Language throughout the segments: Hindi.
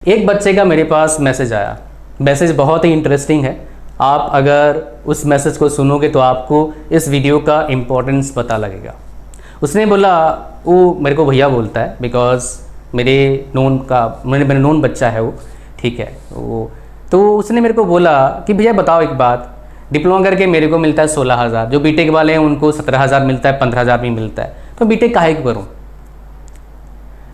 एक बच्चे का मेरे पास मैसेज आया। मैसेज बहुत ही इंटरेस्टिंग है। आप अगर उस मैसेज को सुनोगे तो आपको इस वीडियो का इम्पोर्टेंस पता लगेगा। उसने बोला, वो मेरे को भैया बोलता है बिकॉज मेरे नोन बच्चा है वो, ठीक है वो। तो उसने मेरे को बोला कि भैया बताओ एक बात, डिप्लोमा करके मेरे को मिलता है 16,000, जो बीटेक वाले हैं उनको 17,000 मिलता है, 15,000 भी मिलता है, तो बीटेक काहे को करूँ।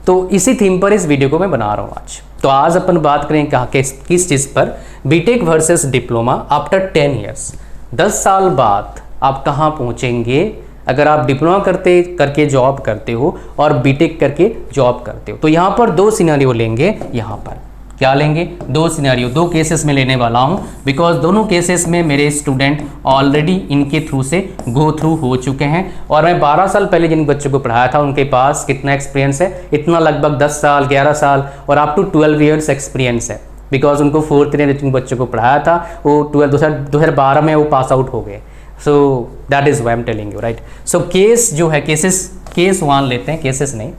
तो इसी थीम पर इस वीडियो को मैं बना रहा हूँ आज। तो आज अपन बात करें कहाँ किस चीज़ पर, BTech versus diploma after 10 years. 10 साल बाद आप कहाँ पहुँचेंगे अगर आप डिप्लोमा करके जॉब करते हो और बीटेक करके जॉब करते हो। तो यहाँ पर दो सिनेरियो लेंगे। यहाँ पर क्या लेंगे, दो सिनेरियो, दो केसेस में लेने वाला हूँ बिकॉज दोनों केसेस में मेरे स्टूडेंट ऑलरेडी इनके थ्रू से गो थ्रू हो चुके हैं। और मैं 12 साल पहले जिन बच्चों को पढ़ाया था उनके पास कितना एक्सपीरियंस है, इतना लगभग 10 साल 11 साल और अप टू 12 ईयर्स एक्सपीरियंस है। बिकॉज उनको 4th ईयर जिन बच्चों को पढ़ाया था वो 2012 में वो पास आउट हो गए। So that is why am telling you, right. So case जो है, केस 1 लेते हैं, केसेस नहीं,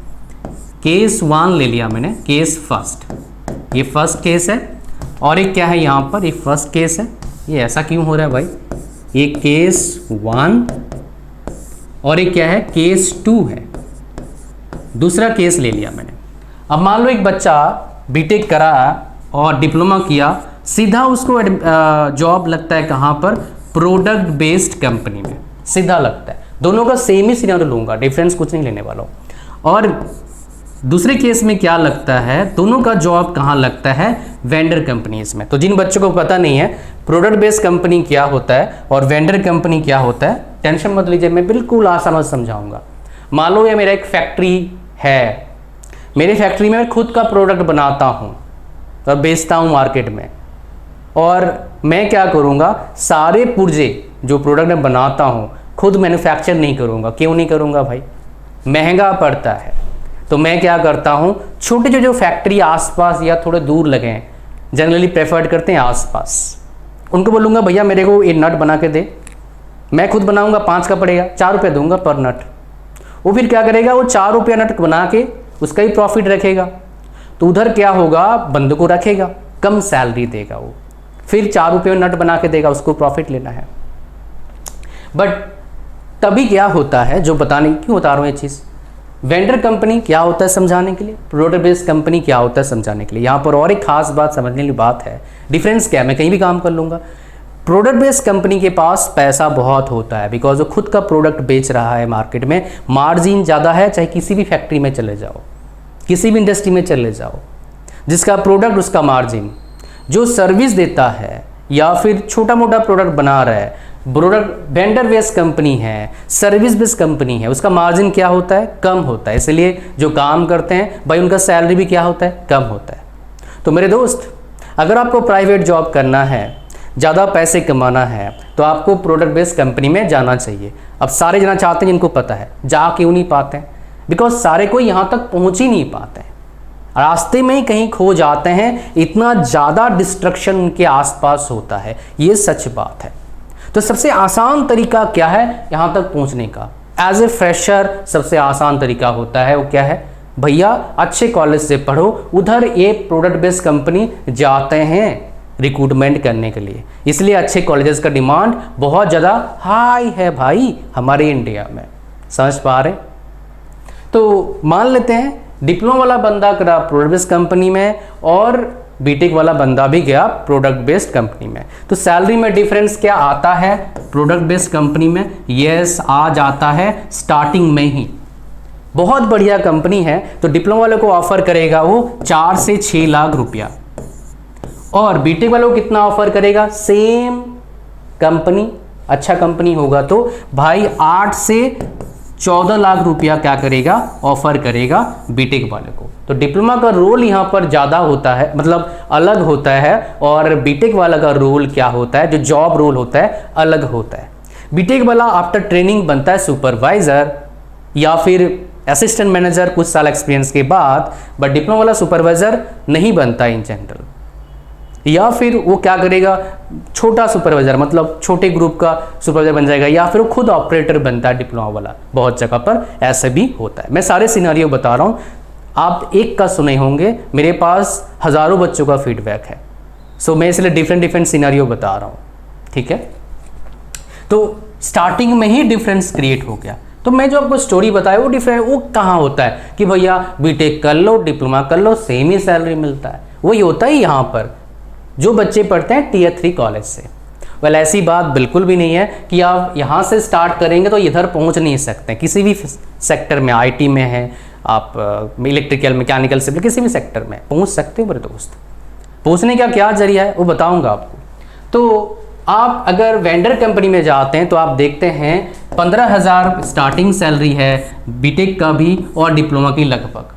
केस 1 ले लिया मैंने, केस फर्स्ट। ये फर्स्ट केस है और एक क्या है यहाँ पर, एक फर्स्ट केस है। ये ऐसा क्यों हो रहा है भाई, ये केस 1 और एक क्या है, केस 2 है। दूसरा केस ले लिया मैंने। अब मान लो एक बच्चा बीटेक करा और डिप्लोमा किया, सीधा उसको जॉब लगता है कहाँ पर, प्रोडक्ट बेस्ड कंपनी में सीधा लगता है। दोनों का सेम ही सिनेरियो लूंगा, डिफरेंस कुछ नहीं लेने वाला हूँ। और दूसरे केस में क्या लगता है, दोनों का जॉब कहाँ लगता है, वेंडर कंपनीज में। तो जिन बच्चों को पता नहीं है प्रोडक्ट बेस्ड कंपनी क्या होता है और वेंडर कंपनी क्या होता है, टेंशन मत लीजिए, मैं बिल्कुल आसान से समझाऊंगा। मान लो ये मेरा एक फैक्ट्री है, मेरी फैक्ट्री में मैं खुद का प्रोडक्ट बनाता हूँ और बेचता हूँ मार्केट में। और मैं क्या करूँगा, सारे पुर्जे जो प्रोडक्ट मैं बनाता हूँ खुद मैन्युफैक्चर नहीं करूँगा। क्यों नहीं करूँगा भाई, महंगा पड़ता है। तो मैं क्या करता हूँ, छोटे जो फैक्ट्री आसपास या थोड़े दूर लगे हैं, जनरली प्रेफर्ड करते हैं आसपास, उनको बोलूँगा भैया मेरे को ये नट बना के दे। मैं खुद बनाऊँगा, 5 का पड़ेगा, 4 रुपये दूंगा पर नट। वो फिर क्या करेगा, वो 4 रुपया नट बना के उसका ही प्रॉफिट रखेगा। तो उधर क्या होगा, बंदे को रखेगा, कम सैलरी देगा वो, फिर 4 रुपये नट बना के देगा, उसको प्रॉफिट लेना है। बट तभी क्या होता है, जो बताने क्यों बता रहा हूँ ये चीज़, वेंडर कंपनी क्या होता है समझाने के लिए, प्रोडक्ट बेस्ड कंपनी क्या होता है समझाने के लिए। यहाँ पर और एक खास बात समझने की बात है, डिफरेंस क्या है, मैं कहीं भी काम कर लूँगा। प्रोडक्ट बेस्ड कंपनी के पास पैसा बहुत होता है बिकॉज वो खुद का प्रोडक्ट बेच रहा है मार्केट में, मार्जिन ज़्यादा है। चाहे किसी भी फैक्ट्री में चले जाओ, किसी भी इंडस्ट्री में चले जाओ, जिसका प्रोडक्ट उसका मार्जिन। जो सर्विस देता है या फिर छोटा मोटा प्रोडक्ट बना रहा है, प्रोडक्ट वेंडर बेस्ड कंपनी है, सर्विस बेस्ड कंपनी है, उसका मार्जिन क्या होता है, कम होता है। इसलिए जो काम करते हैं भाई उनका सैलरी भी क्या होता है, कम होता है। तो मेरे दोस्त, अगर आपको प्राइवेट जॉब करना है, ज़्यादा पैसे कमाना है, तो आपको प्रोडक्ट बेस्ड कंपनी में जाना चाहिए। अब सारे जाना चाहते हैं, जिनको पता है, जा क्यों नहीं पाते हैं, बिकॉज सारे कोई यहाँ तक पहुँच ही नहीं पाते हैं, रास्ते में ही कहीं खो जाते हैं। इतना ज़्यादा डिस्ट्रक्शन उनके आसपास होता है, ये सच बात है। तो सबसे आसान तरीका क्या है यहाँ तक पहुँचने का, एज ए फ्रेशर सबसे आसान तरीका होता है, वो क्या है भैया, अच्छे कॉलेज से पढ़ो, उधर ये प्रोडक्ट बेस्ड कंपनी जाते हैं रिक्रूटमेंट करने के लिए। इसलिए अच्छे कॉलेजेस का डिमांड बहुत ज़्यादा हाई है भाई हमारे इंडिया में, समझ पा रहे। तो मान लेते हैं डिप्लोमा वाला बंदा करा प्रोडक्ट बेस्ड कंपनी में और बीटेक वाला बंदा भी गया प्रोडक्ट बेस्ड कंपनी में। तो सैलरी में डिफरेंस क्या आता है प्रोडक्ट बेस्ड कंपनी में, यस आ जाता है स्टार्टिंग में ही। बहुत बढ़िया कंपनी है तो डिप्लोमा वाले को ऑफर करेगा वो 4 से 6 लाख रुपया, और बीटेक वालों को कितना ऑफर करेगा, सेम कंपनी, अच्छा कंपनी होगा तो भाई 8 से 14 लाख रुपया क्या करेगा, ऑफर करेगा बीटेक वाले को। तो डिप्लोमा का रोल यहाँ पर ज़्यादा होता है, मतलब अलग होता है, और बीटेक वाला का रोल क्या होता है, जो जॉब रोल होता है अलग होता है। बीटेक वाला आफ्टर ट्रेनिंग बनता है सुपरवाइज़र या फिर असिस्टेंट मैनेजर कुछ साल एक्सपीरियंस के बाद, बट डिप्लोमा वाला सुपरवाइज़र नहीं बनता इन जनरल। या फिर वो क्या करेगा, छोटा सुपरवाइजर, मतलब छोटे ग्रुप का सुपरवाइजर बन जाएगा, या फिर वो खुद ऑपरेटर बनता है डिप्लोमा वाला। बहुत जगह पर ऐसा भी होता है। मैं सारे सिनेरियो बता रहा हूँ, आप एक का सुने होंगे, मेरे पास हज़ारों बच्चों का फीडबैक है। सो मैं इसलिए डिफरेंट सिनेरियो बता रहा हूँ, ठीक है। तो स्टार्टिंग में ही डिफरेंस क्रिएट हो गया। तो मैं जो आपको स्टोरी बताया वो डिफरेंट, वो कहाँ होता है कि भैया बीटेक कर लो, डिप्लोमा कर लो, सेम ही सैलरी मिलता है, वही होता है यहाँ पर जो बच्चे पढ़ते हैं टियर 3 कॉलेज से। वेल ऐसी बात बिल्कुल भी नहीं है कि आप यहाँ से स्टार्ट करेंगे तो इधर पहुँच नहीं सकते। किसी भी सेक्टर में, आईटी में है आप, इलेक्ट्रिकल, मैकेनिकल, सिविल, किसी भी सेक्टर में पहुँच सकते हो मेरे दोस्त। पहुँचने का क्या जरिया है वो बताऊँगा आपको। तो आप अगर वेंडर कंपनी में जाते हैं तो आप देखते हैं 15,000 स्टार्टिंग सैलरी है बीटेक का भी और डिप्लोमा की लगभग।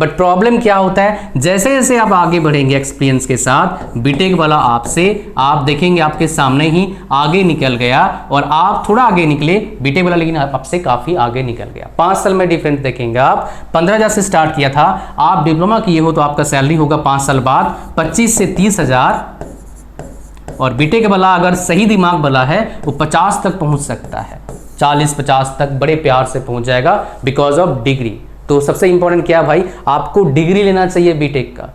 बट प्रॉब्लम क्या होता है, जैसे जैसे आप आगे बढ़ेंगे एक्सपीरियंस के साथ, बीटेक वाला आपसे, आप देखेंगे आपके सामने ही आगे निकल गया और आप थोड़ा आगे निकले बीटेक वाला, लेकिन आपसे काफ़ी आगे निकल गया। 5 साल में डिफरेंस देखेंगे आप। 15,000 से स्टार्ट किया था, आप डिप्लोमा किए हो तो आपका सैलरी होगा 5 साल बाद 25 से 30,000, और बीटेक वाला अगर सही दिमाग वाला है वो 50 तक पहुंच सकता है, 40-50 तक बड़े प्यार से पहुंच जाएगा बिकॉज ऑफ डिग्री। तो सबसे इंपॉर्टेंट क्या भाई, आपको डिग्री लेना चाहिए बीटेक का।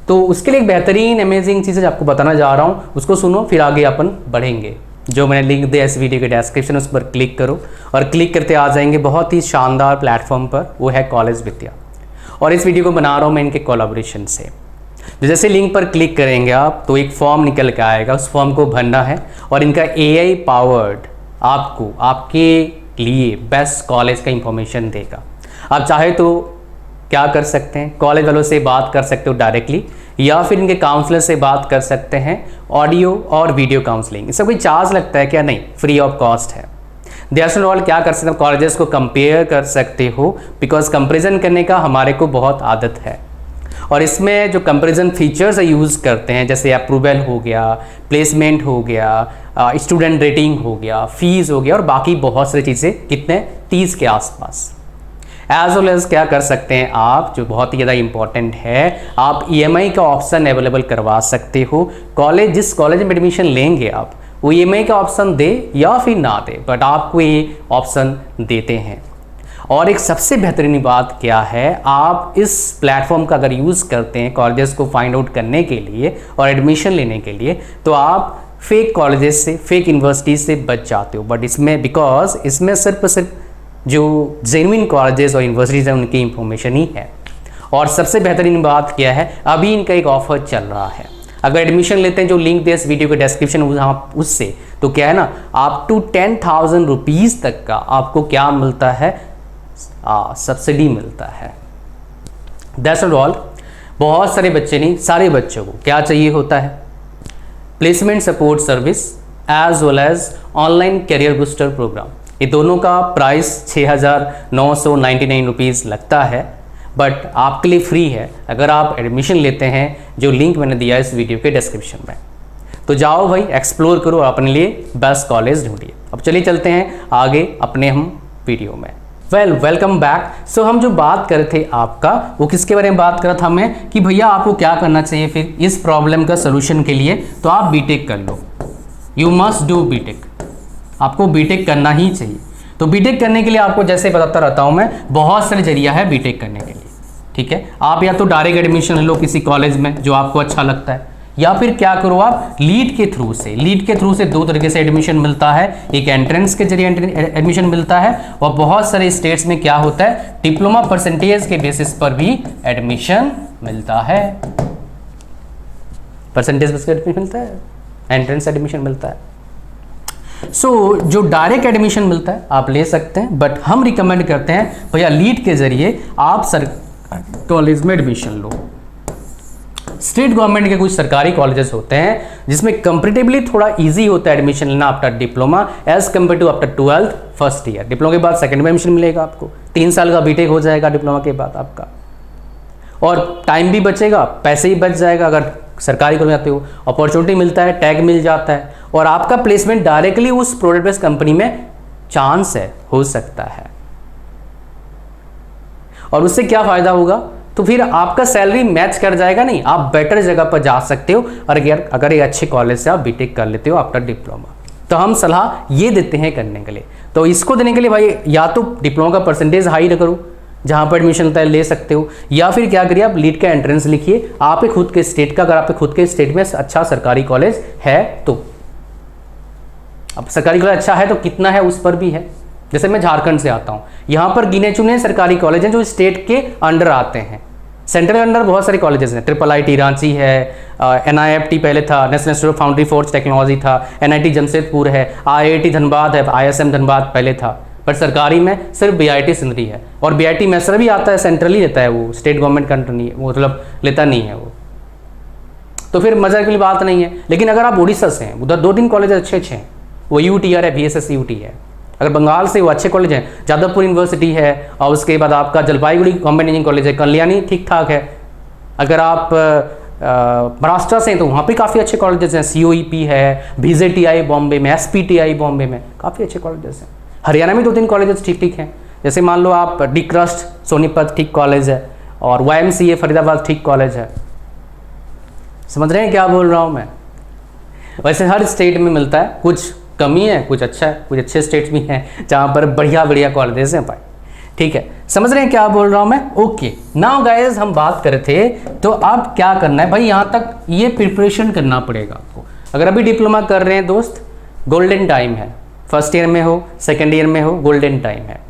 तो उसके लिए एक बेहतरीन अमेजिंग चीज़ आपको बताना जा रहा हूँ, उसको सुनो, फिर आगे अपन बढ़ेंगे। जो मैंने लिंक दिया इस वीडियो के डिस्क्रिप्शन, उस पर क्लिक करो और क्लिक करते आ जाएंगे बहुत ही शानदार प्लेटफॉर्म पर, वो है कॉलेज विद्या। और इस वीडियो को बना रहा हूँ मैं इनके कोलैबोरेशन से। जैसे लिंक पर क्लिक करेंगे आप तो एक फॉर्म निकल के आएगा, उस फॉर्म को भरना है और इनका AI पावर्ड आपको आपके लिए बेस्ट कॉलेज का इंफॉर्मेशन देगा। आप चाहे तो क्या कर सकते हैं, कॉलेज वालों से बात कर सकते हो डायरेक्टली, या फिर इनके काउंसलर से बात कर सकते हैं, ऑडियो और वीडियो काउंसलिंग। इसका कोई चार्ज लगता है क्या? नहीं, फ्री ऑफ कॉस्ट है। That's all. क्या कर सकते हो, कॉलेजेस को कंपेयर कर सकते हो, बिकॉज कंपेरिजन करने का हमारे को बहुत आदत है। और इसमें जो कंपैरिजन फीचर्स यूज़ करते हैं, जैसे अप्रूवल हो गया, प्लेसमेंट हो गया, स्टूडेंट रेटिंग हो गया, फीस हो गया और बाकी बहुत सारी चीज़ें, कितने 30 के आसपास। एज वेल एज क्या कर सकते हैं आप, जो बहुत ही ज़्यादा इंपॉर्टेंट है, आप EMI का ऑप्शन अवेलेबल करवा सकते हो। कॉलेज, जिस कॉलेज में एडमिशन लेंगे आप, वो EMI का ऑप्शन दे या फिर ना दे, बट आपको ये ऑप्शन देते हैं। और एक सबसे बेहतरीन बात क्या है, आप इस प्लेटफॉर्म का अगर यूज़ करते हैं कॉलेजेस को फाइंड आउट करने के लिए और एडमिशन लेने के लिए, तो आप फेक कॉलेजेस से, फेक यूनिवर्सिटीज से बच जाते हो। बट इसमें, बिकॉज इसमें सिर्फ जो जेन्युइन कॉलेजेस और यूनिवर्सिटीज़ हैं उनकी इंफॉर्मेशन ही है। और सबसे बेहतरीन बात क्या है, अभी इनका एक ऑफर चल रहा है। अगर एडमिशन लेते हैं, जो लिंक दे इस वीडियो के डिस्क्रिप्शन उससे, तो क्या है ना, आप टू 10,000 रुपीज़ तक का आपको क्या मिलता है, सब्सिडी मिलता है। That's all. बहुत सारे बच्चे नहीं, सारे बच्चों को क्या चाहिए होता है, placement support service as well as online career booster programme. ये दोनों का प्राइस 6,999 रुपीज़ लगता है, बट आपके लिए फ्री है अगर आप एडमिशन लेते हैं, जो लिंक मैंने दिया है इस वीडियो के डिस्क्रिप्शन में। तो जाओ भाई, एक्सप्लोर करो, अपने लिए बेस्ट कॉलेज ढूंढिए। अब चलिए चलते हैं आगे अपने हम वीडियो में। Welcome back. सो हम जो बात कर रहे थे आपका, वो किसके बारे में बात कर रहा था मैं, कि भैया आपको क्या करना चाहिए फिर इस प्रॉब्लम का सोल्यूशन के लिए। तो आप बीटेक कर लो, यू मस्ट डू बीटेक, आपको बीटेक करना ही चाहिए। तो बीटेक करने के लिए आपको, जैसे बताता रहता हूँ मैं, बहुत सारे जरिया है बीटेक करने के लिए, ठीक है। आप या तो डायरेक्ट एडमिशन ले लो किसी कॉलेज में जो आपको अच्छा लगता है, या फिर क्या करो आप लीड के थ्रू से। लीड के थ्रू से दो तरीके से एडमिशन मिलता है, एक एंट्रेंस के जरिए एडमिशन मिलता है, और बहुत सारे स्टेट्स में क्या होता है, डिप्लोमा परसेंटेज के बेसिस पर भी एडमिशन मिलता है। परसेंटेज बेसिस पर एडमिशन मिलता है, एंट्रेंस एडमिशन मिलता है। जो डायरेक्ट एडमिशन मिलता है आप ले सकते हैं, बट हम रिकमेंड करते हैं भैया लीड के जरिए आप सरकारी कॉलेज में एडमिशन लो। स्टेट गवर्नमेंट के कुछ सरकारी कॉलेजेस होते हैं जिसमें कंपेरेटिवली थोड़ा इजी होता है एडमिशन लेना after diploma as compare to after 12th first year. Diploma के बाद सेकंड में एडमिशन मिलेगा आपको, 3 साल का बीटेक हो जाएगा डिप्लोमा के बाद आपका, और टाइम भी बचेगा, पैसे ही बच जाएगा। अगर सरकारी कॉलेज में आते हो, अपॉर्चुनिटी मिलता है, टैग मिल जाता है, और आपका प्लेसमेंट डायरेक्टली उस प्रोडक्ट बेस्ड कंपनी में चांस है, हो सकता है। और उससे क्या फायदा होगा, तो फिर आपका सैलरी मैच कर जाएगा, नहीं आप बेटर जगह पर जा सकते हो। और अगर एक अच्छे कॉलेज से आप बीटेक कर लेते हो आफ्टर डिप्लोमा, तो हम सलाह ये देते हैं करने के लिए। तो इसको देने के लिए भाई, या तो डिप्लोमा का परसेंटेज हाई करो, जहाँ पर एडमिशन होता है ले सकते हो। या फिर क्या करिए, आप लीट का एंट्रेंस लिखिए आपके खुद के स्टेट का, अगर आपके खुद के स्टेट में अच्छा सरकारी कॉलेज है तो। अब सरकारी कॉलेज अच्छा है तो कितना है उस पर भी है। जैसे मैं झारखंड से आता हूँ, यहाँ पर गिने चुने सरकारी कॉलेज हैं जो स्टेट के अंडर आते हैं। सेंट्रल के अंडर बहुत सारे कॉलेजेस हैं, IIIT रांची है, NIFT पहले था, national institute of foundry force technology था, NIT जमशेदपुर है, IIT धनबाद है, ISM धनबाद पहले था। पर सरकारी में सिर्फ BIT सिंदरी है, और BIT मैसर भी आता है, सेंट्रली लेता है वो, स्टेट गवर्नमेंट का नहीं, मतलब लेता नहीं है वो। तो फिर मजा की बात नहीं है। लेकिन अगर आप उड़ीसा से हैं, उधर 2-3 कॉलेज अच्छे हैं, वो UTR है, VSS UT है। अगर बंगाल से वो अच्छे कॉलेज हैं, जादवपुर यूनिवर्सिटी है, और उसके बाद आपका जलपाईगुड़ी गवर्नमेंट इंजीनियरिंग कॉलेज है, कल्याणी ठीक ठाक है। अगर आप महाराष्ट्र से हैं तो वहाँ पे काफ़ी अच्छे कॉलेजेस हैं, COEP है, VJTI बॉम्बे में, SPTI बॉम्बे में, काफ़ी अच्छे कॉलेजेस हैं। हरियाणा में 2-3 कॉलेजेस ठीक ठीक हैं, जैसे मान लो आप DCRUST सोनीपत ठीक कॉलेज है, और YMCA फरीदाबाद ठीक कॉलेज है। समझ रहे हैं क्या बोल रहा हूँ मैं? वैसे हर स्टेट में मिलता है, कुछ कमी है, कुछ अच्छा है, कुछ अच्छे स्टेट्स भी हैं जहाँ पर बढ़िया बढ़िया कॉलेजेस हैं भाई। ठीक है, समझ रहे हैं क्या बोल रहा हूँ मैं? ओके, नाउ गाइस हम बात कर रहे थे, तो अब क्या करना है भाई, यहाँ तक ये प्रिपरेशन करना पड़ेगा आपको। अगर अभी डिप्लोमा कर रहे हैं दोस्त, गोल्डन टाइम है, फर्स्ट ईयर में हो, सेकेंड ईयर में हो, गोल्डन टाइम है।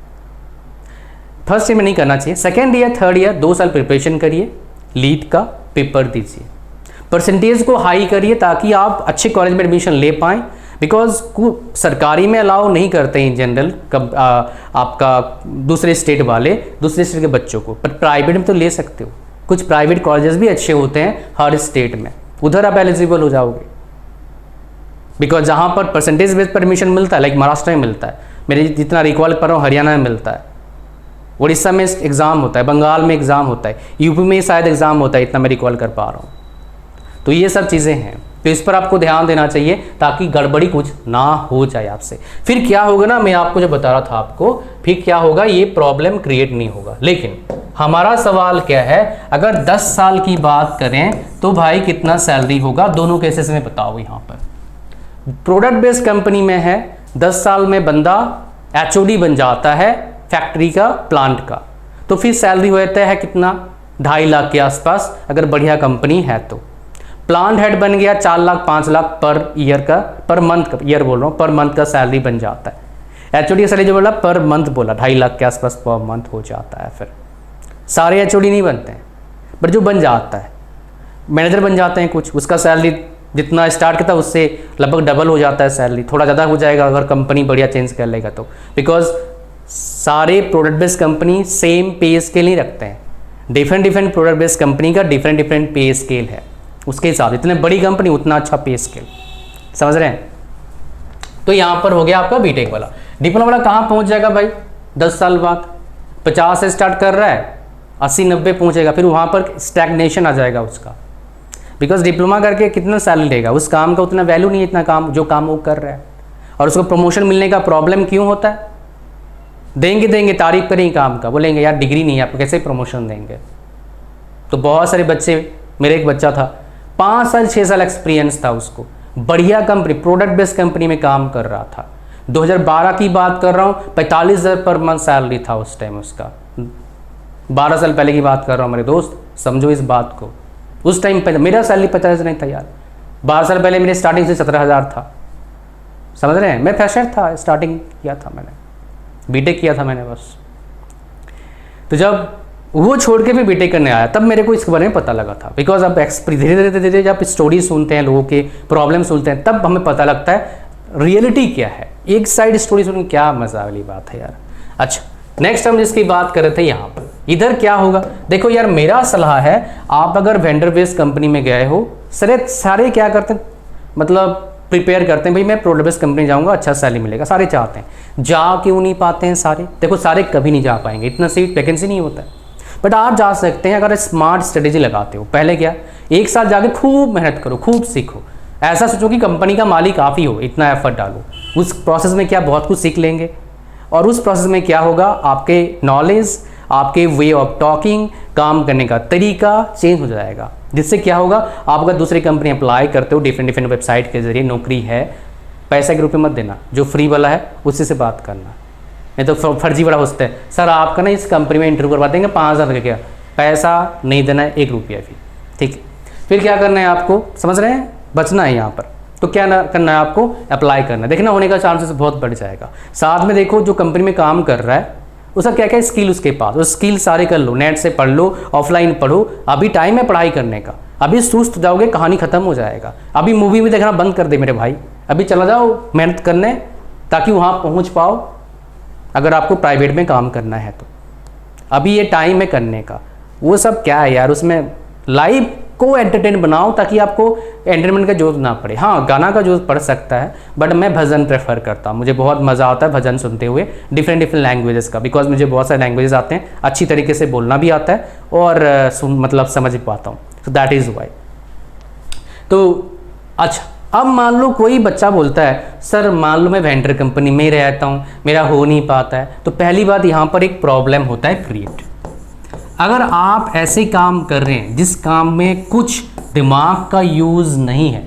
फर्स्ट ईयर में नहीं करना चाहिए, सेकेंड ईयर, थर्ड ईयर 2 साल प्रिपरेशन करिए, लीड का पेपर दीजिए, परसेंटेज को हाई करिए ताकि आप अच्छे कॉलेज में एडमिशन ले पाएँ। बिकॉज सरकारी में अलाउ नहीं करते इन जनरल कब आपका दूसरे स्टेट वाले, दूसरे स्टेट के बच्चों को, पर प्राइवेट में तो ले सकते हो। कुछ प्राइवेट कॉलेजेस भी अच्छे होते हैं हर स्टेट में, उधर आप एलिजिबल हो जाओगे। बिकॉज जहाँ पर परसेंटेज बेस्ड पर एडमिशन मिलता है, लाइक महाराष्ट्र में मिलता है, मेरे जितना रिकॉल कर रहा हूँ हरियाणा में मिलता है, उड़ीसा में एग्ज़ाम होता है, बंगाल में एग्ज़ाम होता है, यूपी में शायद एग्ज़ाम होता है, इतना मैं रिकॉल कर पा रहा हूँ। तो ये सब चीज़ें हैं, तो इस पर आपको ध्यान देना चाहिए ताकि गड़बड़ी कुछ ना हो जाए आपसे। फिर क्या होगा ना, मैं आपको जो बता रहा था आपको, फिर क्या होगा, ये प्रॉब्लम क्रिएट नहीं होगा। लेकिन हमारा सवाल क्या है, अगर 10 साल की बात करें तो भाई कितना सैलरी होगा, दोनों केसेस में बताओ। यहाँ पर प्रोडक्ट बेस्ड कंपनी में है, 10 साल में बंदा HOD बन जाता है फैक्ट्री का, प्लांट का, तो फिर सैलरी हो जाता है कितना, 2.5 लाख के आसपास, अगर बढ़िया कंपनी है तो। प्लांट हेड बन गया 4 लाख 5 लाख पर ईयर का, पर मंथ का, ईयर बोल रहा हूँ, पर मंथ का सैलरी बन जाता है। HOD का सैलरी जो बोला पर मंथ बोला, 2.5 लाख के आसपास पर मंथ हो जाता है। फिर सारे HOD नहीं बनते हैं, बट जो बन जाता है, मैनेजर बन जाते हैं कुछ, उसका सैलरी जितना स्टार्ट किया था उससे लगभग डबल हो जाता है सैलरी, थोड़ा ज़्यादा हो जाएगा अगर कंपनी बढ़िया चेंज कर लेगा तो। बिकॉज सारे प्रोडक्ट बेस्ड कंपनी सेम पे स्केल नहीं रखते हैं, डिफरेंट प्रोडक्ट बेस्ड कंपनी का डिफरेंट पे स्केल है, उसके हिसाब, इतने बड़ी कंपनी उतना अच्छा पे स्केल, समझ रहे हैं? तो यहाँ पर हो गया आपका बीटेक वाला। डिप्लोमा वाला कहाँ पहुँच जाएगा भाई 10 साल बाद? 50 से स्टार्ट कर रहा है, 80-90 पहुँचेगा, फिर वहाँ पर स्टैग्नेशन आ जाएगा उसका। बिकॉज डिप्लोमा करके कितना सैलरी लेगा, उस काम का उतना वैल्यू नहीं है, इतना काम जो काम वो कर रहा है। और उसको प्रमोशन मिलने का प्रॉब्लम क्यों होता है? देंगे तारीफ करेंगे काम का, बोलेंगे यार डिग्री नहीं है आपको, कैसे प्रमोशन देंगे? तो बहुत सारे बच्चे, मेरे एक बच्चा था 5 साल 6 साल एक्सपीरियंस था उसको, बढ़िया कंपनी, प्रोडक्ट बेस्ड कंपनी में काम कर रहा था। 2012 की बात कर रहा हूँ, 45,000 पर मंथ सैलरी था उस टाइम उसका। 12 साल पहले की बात कर रहा हूँ मेरे दोस्त, समझो इस बात को। उस टाइम पे मेरा सैलरी 50,000 नहीं था यार, 12 साल पहले मेरे स्टार्टिंग से 17,000 था, समझ रहे हैं? मैं फ्रेशर था, स्टार्टिंग किया था मैंने, बीटेक किया था मैंने बस। तो जब वो छोड़ के भी बीटेक करने आया तब मेरे को इसके बारे में पता लगा था। बिकॉज अब धीरे धीरे जब स्टोरी सुनते हैं, लोगों के प्रॉब्लम सुनते हैं, तब हमें पता लगता है रियलिटी क्या है। एक साइड स्टोरी सुन क्या मजा वाली बात है यार। अच्छा, नेक्स्ट हम जिसकी बात कर रहे थे यहाँ पर, इधर क्या होगा, देखो यार मेरा सलाह है, आप अगर वेंडर बेस्ड कंपनी में गए हो, सारे क्या करते हैं, मतलब प्रिपेयर करते हैं भाई मैं प्रोडक्ट बेस्ड कंपनी जाऊंगा, अच्छा सैलरी मिलेगा, सारे चाहते हैं। जा क्यों नहीं पाते हैं सारे? देखो सारे कभी नहीं जा पाएंगे, इतना सीट वैकेंसी नहीं होता है, बट आप जा सकते हैं अगर स्मार्ट स्ट्रेटेजी लगाते हो। पहले क्या, 1 साल जाके खूब मेहनत करो, खूब सीखो, ऐसा सोचो कि कंपनी का मालिक आप ही हो, इतना एफर्ट डालो। उस प्रोसेस में क्या बहुत कुछ सीख लेंगे, और उस प्रोसेस में क्या होगा, आपके नॉलेज, आपके वे ऑफ टॉकिंग, काम करने का तरीका चेंज हो जाएगा, जिससे क्या होगा, आप अगर दूसरी कंपनी अप्लाई करते हो, डिफरेंट वेबसाइट के जरिए नौकरी है, पैसा के रूप में मत देना, जो फ्री वाला है उसी से बात करना, नहीं तो फर्जी बड़ा होता है, सर आपका ना इस कंपनी में इंटरव्यू करवा देंगे 5,000 का, क्या पैसा नहीं देना है, 1 रुपया भी, ठीक है। फिर क्या करना है आपको, समझ रहे हैं, बचना है यहाँ पर। तो क्या करना है आपको, अप्लाई करना है, देखना होने का चांसेस बहुत बढ़ जाएगा। साथ में देखो जो कंपनी में काम कर रहा है उसका क्या क्या स्किल उसके पास, वो स्किल सारे कर लो, नेट से पढ़ लो, ऑफलाइन पढ़ो, अभी टाइम है पढ़ाई करने का, अभी सुस्त जाओगे कहानी खत्म हो जाएगा। अभी मूवी में देखना बंद कर दे मेरे भाई, अभी चला जाओ मेहनत करने ताकि वहाँ पहुँच पाओ, अगर आपको प्राइवेट में काम करना है तो। अभी ये टाइम है करने का, वो सब क्या है यार, उसमें लाइफ को एंटरटेन बनाओ ताकि आपको एंटरटेनमेंट का जरूरत ना पड़े। हाँ गाना का जरूरत पड़ सकता है, बट मैं भजन प्रेफर करता हूँ, मुझे बहुत मज़ा आता है भजन सुनते हुए, डिफरेंट लैंग्वेजेस का, बिकॉज मुझे बहुत सारे लैंग्वेजेस आते हैं, अच्छी तरीके से बोलना भी आता है और मतलब समझ भी पाता हूँ, सो दैट इज़ वाई। तो अच्छा, अब मान लो कोई बच्चा बोलता है सर मान लो मैं वेंडर कंपनी में ही रहता हूँ, मेरा हो नहीं पाता है, तो पहली बात यहाँ पर एक प्रॉब्लम होता है क्रिएट। अगर आप ऐसे काम कर रहे हैं जिस काम में कुछ दिमाग का यूज़ नहीं है,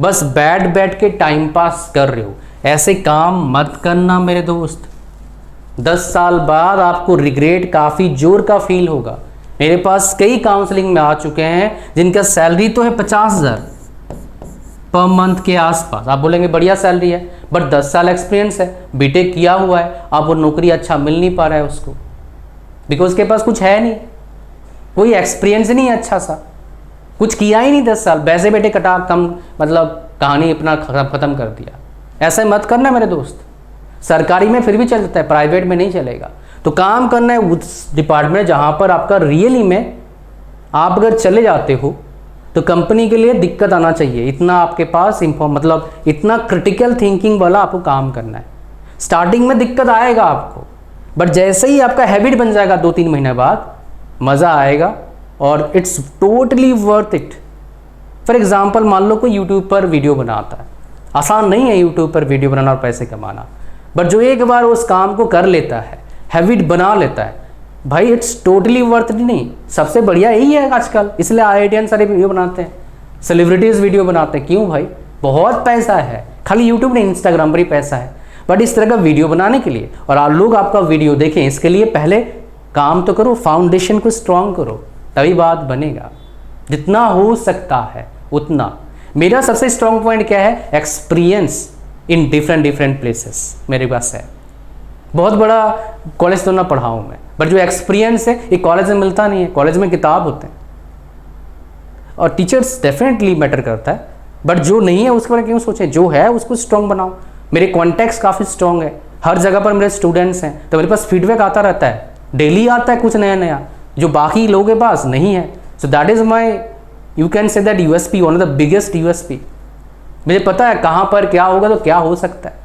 बस बैठ के टाइम पास कर रहे हो, ऐसे काम मत करना मेरे दोस्त। 10 साल बाद आपको रिग्रेट काफ़ी जोर का फील होगा। मेरे पास कई काउंसलिंग में आ चुके हैं जिनका सैलरी तो है 50,000 पर मंथ के आसपास। आप बोलेंगे बढ़िया सैलरी है, बट 10 साल एक्सपीरियंस है, बीटेक किया हुआ है, अब वो नौकरी अच्छा मिल नहीं पा रहा है उसको, बिकॉज उसके पास कुछ है नहीं, कोई एक्सपीरियंस नहीं है अच्छा सा, कुछ किया ही नहीं 10 साल, वैसे बेटे कटा कम मतलब कहानी अपना ख़त्म कर दिया। ऐसा मत करना मेरे दोस्त। सरकारी में फिर भी चल जाता है, प्राइवेट में नहीं चलेगा। तो काम करना है उस डिपार्टमेंट जहाँ पर आपका रियली में आप अगर चले जाते हो तो कंपनी के लिए दिक्कत आना चाहिए, इतना आपके पास मतलब इतना क्रिटिकल थिंकिंग वाला आपको काम करना है। स्टार्टिंग में दिक्कत आएगा आपको, बट जैसे ही आपका हैबिट बन जाएगा 2-3 महीने बाद मज़ा आएगा और it's totally worth it. For example मान लो कोई यूट्यूब पर वीडियो बनाता है, आसान नहीं है यूट्यूब पर वीडियो बनाना और पैसे कमाना, बट जो एक बार उस काम को कर लेता है, हैबिट बना लेता है, भाई इट्स टोटली वर्थ इट। नहीं, सबसे बढ़िया यही है आजकल, इसलिए IITian सारे वीडियो बनाते हैं, सेलिब्रिटीज़ वीडियो बनाते हैं। क्यों भाई, बहुत पैसा है, खाली यूट्यूब नहीं इंस्टाग्राम पर ही पैसा है। बट इस तरह का वीडियो बनाने के लिए और आप लोग आपका वीडियो देखें, इसके लिए पहले काम तो करो, फाउंडेशन को स्ट्रॉन्ग करो, तभी बात बनेगा। जितना हो सकता है उतना। मेरा सबसे स्ट्रॉन्ग पॉइंट क्या है, एक्सपीरियंस इन डिफरेंट प्लेसेस मेरे पास है। बहुत बड़ा कॉलेज तो ना पढ़ा हूँ मैं, बट जो एक्सपीरियंस है ये कॉलेज में मिलता नहीं है। कॉलेज में किताब होते हैं और टीचर्स डेफिनेटली मैटर करता है, बट जो नहीं है उसके बारे में क्यों सोचें, जो है उसको स्ट्रॉन्ग बनाओ। मेरे कॉन्टैक्ट्स काफ़ी स्ट्रॉन्ग है, हर जगह पर मेरे स्टूडेंट्स हैं, तो मेरे पास फीडबैक आता रहता है, डेली आता है कुछ नया नया जो बाकी लोगों के पास नहीं है। So that is my, you can say that USP, one of the biggest USP। मुझे पता है कहाँ पर क्या होगा तो क्या हो सकता है,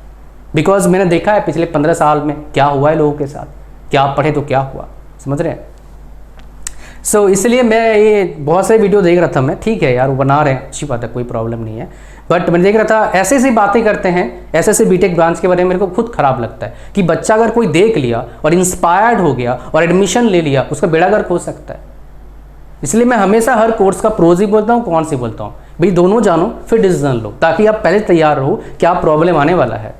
बिकॉज मैंने देखा है पिछले 15 साल में क्या हुआ है लोगों के साथ, क्या पढ़े तो क्या हुआ, समझ रहे हैं। सो इसलिए मैं ये बहुत सारे वीडियो देख रहा था मैं, ठीक है यार वो बना रहे हैं, अच्छी बात है, कोई प्रॉब्लम नहीं है, बट मैं देख रहा था ऐसे ऐसी बातें करते हैं, ऐसे बीटेक ब्रांच के बारे में मेरे को खुद खराब लगता है कि बच्चा अगर कोई देख लिया और इंस्पायर्ड हो गया और एडमिशन ले लिया, उसका बेड़ा गर्क हो सकता है। इसलिए मैं हमेशा हर कोर्स का प्रोज ही बोलता हूँ, कौन सी बोलता हूँ, भाई दोनों जानो फिर डिसीजन लो, ताकि आप पहले तैयार रहो क्या प्रॉब्लम आने वाला है।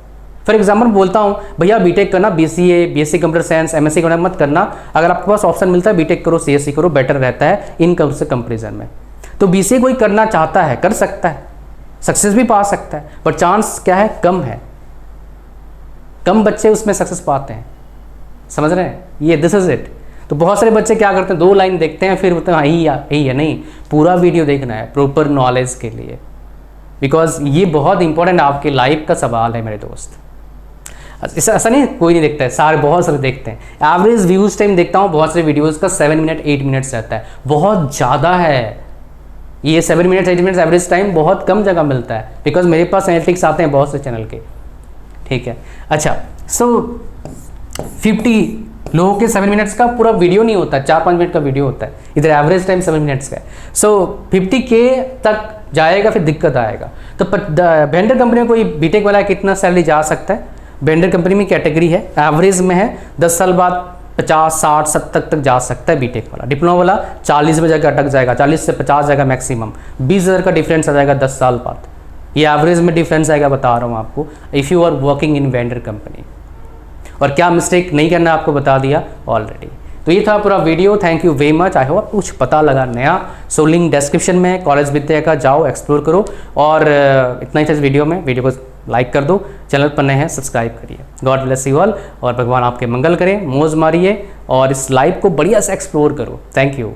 फॉर एग्जाम्पल बोलता हूँ भैया बीटेक करना, BCA BSc computer science MSc करना मत करना, अगर आपके पास ऑप्शन मिलता है बीटेक करो, CSC करो, बेटर रहता है इन से कंपेरिजन में। तो BCA कोई करना चाहता है कर सकता है, सक्सेस भी पा सकता है, पर चांस क्या है, कम है, कम बच्चे उसमें सक्सेस पाते हैं, समझ रहे हैं, ये दिस इज इट। तो बहुत सारे बच्चे क्या करते हैं, 2 लाइन देखते हैं फिर बोलते हैं यही है, नहीं, पूरा वीडियो देखना है प्रॉपर नॉलेज के लिए, बिकॉज ये बहुत इंपॉर्टेंट आपकी लाइफ का सवाल है मेरे दोस्त। ऐसा नहीं कोई नहीं देखता है, सारे बहुत सारे देखते हैं। एवरेज व्यूज टाइम देखता हूँ बहुत सारे वीडियोस का 7 मिनट 8 मिनट्स रहता है, बहुत ज़्यादा है ये 7 मिनट्स 8 मिनट्स एवरेज टाइम बहुत कम जगह मिलता है, बिकॉज मेरे पास एनालिटिक्स आते हैं बहुत से चैनल के, ठीक है। अच्छा, सो 50 लोगों के 7 मिनट्स का पूरा वीडियो नहीं होता, 4-5 मिनट का वीडियो होता है, इधर एवरेज टाइम 7 मिनट्स का है। सो 50K तक जाएगा फिर दिक्कत आएगा। तो वेंडर कंपनी में कोई बीटेक वाला कितना सैलरी जा सकता है, वेंडर कंपनी में कैटेगरी है, एवरेज में है 10 साल बाद 50 60 70 तक जा सकता है बीटेक वाला। डिप्लोमा वाला 40 में जाकर अटक जाएगा, 40 से 50 जाएगा मैक्सिमम, 20,000 का डिफरेंस आ जाएगा 10 साल बाद। ये एवरेज में डिफरेंस आएगा, बता रहा हूँ आपको, if you are working in vendor company. और क्या मिस्टेक नहीं करना आपको बता दिया ऑलरेडी। तो ये था पूरा video. Thank you very much. I hope कुछ पता लगा नया। सो लिंक डिस्क्रिप्शन में कॉलेज विद्या का, जाओ एक्सप्लोर करो। और इतना ही था इस वीडियो में। वीडियो को लाइक कर दो, चैनल पर नए हैं सब्सक्राइब करिए। गॉड ब्लेस यू ऑल और भगवान आपके मंगल करें, मौज मारिए और इस लाइफ को बढ़िया से एक्सप्लोर करो। Thank you.